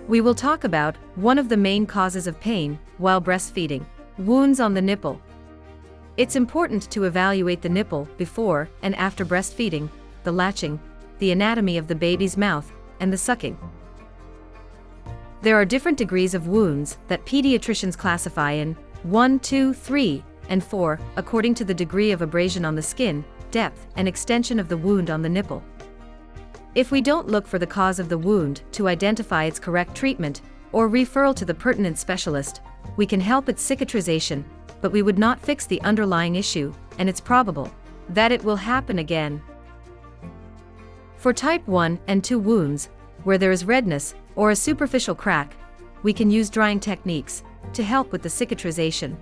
We will talk about one of the main causes of pain while breastfeeding: wounds on the nipple. It's important to evaluate the nipple before and after breastfeeding, the latching, the anatomy of the baby's mouth, and the sucking. There are different degrees of wounds that pediatricians classify in 1, 2, 3, and 4, according to the degree of abrasion on the skin, depth, and extension of the wound on the nipple. If we don't look for the cause of the wound to identify its correct treatment, or referral to the pertinent specialist, we can help its cicatrization, but we would not fix the underlying issue, and it's probable that it will happen again. For type 1 and 2 wounds, where there is redness or a superficial crack, we can use drying techniques to help with the cicatrization.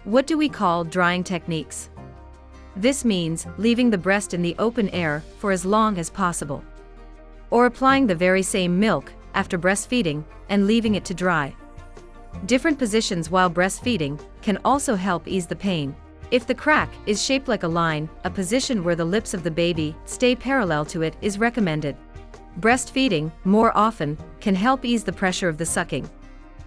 What do we call drying techniques? This means leaving the breast in the open air for as long as possible, or applying the very same milk after breastfeeding and leaving it to dry. Different positions while breastfeeding can also help ease the pain. If the crack is shaped like a line, a position where the lips of the baby stay parallel to it is recommended. Breastfeeding, more often, can help ease the pressure of the sucking.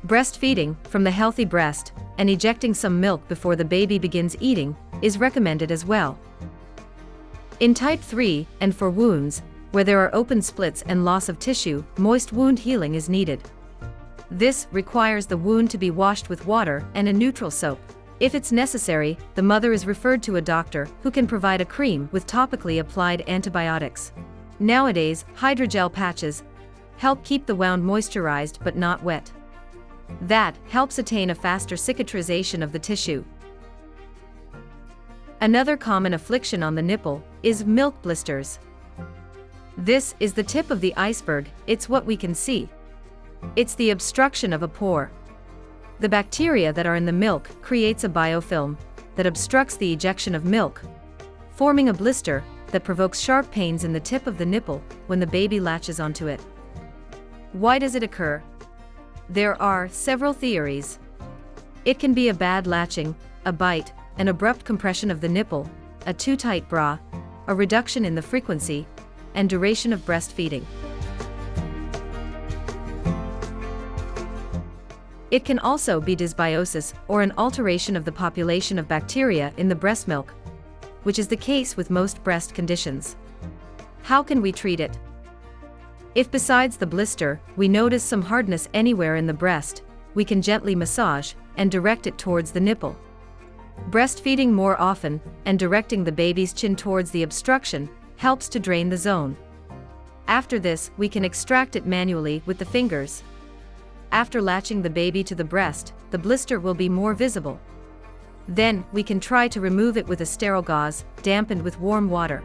Breastfeeding from the healthy breast and ejecting some milk before the baby begins eating is recommended as well. In type 3 and 4 wounds, where there are open splits and loss of tissue, moist wound healing is needed. This requires the wound to be washed with water and a neutral soap. If it's necessary, the mother is referred to a doctor who can provide a cream with topically applied antibiotics. Nowadays, hydrogel patches help keep the wound moisturized but not wet. That helps attain a faster cicatrization of the tissue. Another common affliction on the nipple is milk blisters. This is the tip of the iceberg. It's what we can see. It's the obstruction of a pore. The bacteria that are in the milk creates a biofilm that obstructs the ejection of milk, forming a blister that provokes sharp pains in the tip of the nipple when the baby latches onto it. Why does it occur? There are several theories. It can be a bad latching, a bite, an abrupt compression of the nipple, a too tight bra, a reduction in the frequency and duration of breastfeeding. It can also be dysbiosis or an alteration of the population of bacteria in the breast milk, which is the case with most breast conditions. How can we treat it? If besides the blister, we notice some hardness anywhere in the breast, we can gently massage and direct it towards the nipple. Breastfeeding more often and directing the baby's chin towards the obstruction helps to drain the zone. After this, we can extract it manually with the fingers. After latching the baby to the breast, the blister will be more visible. Then, we can try to remove it with a sterile gauze, dampened with warm water.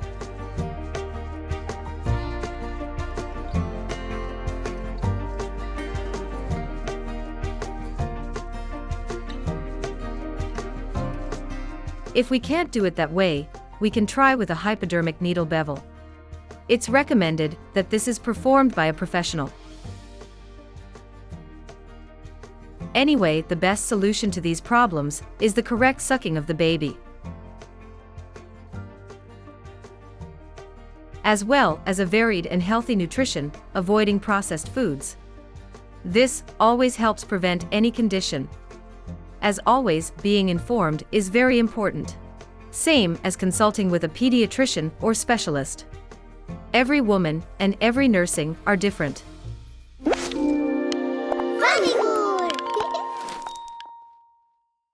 If we can't do it that way, we can try with a hypodermic needle bevel. It's recommended that this is performed by a professional. Anyway, the best solution to these problems is the correct sucking of the baby, as well as a varied and healthy nutrition, avoiding processed foods. This always helps prevent any condition. As always, being informed is very important. Same as consulting with a pediatrician or specialist. Every woman and every nursing are different.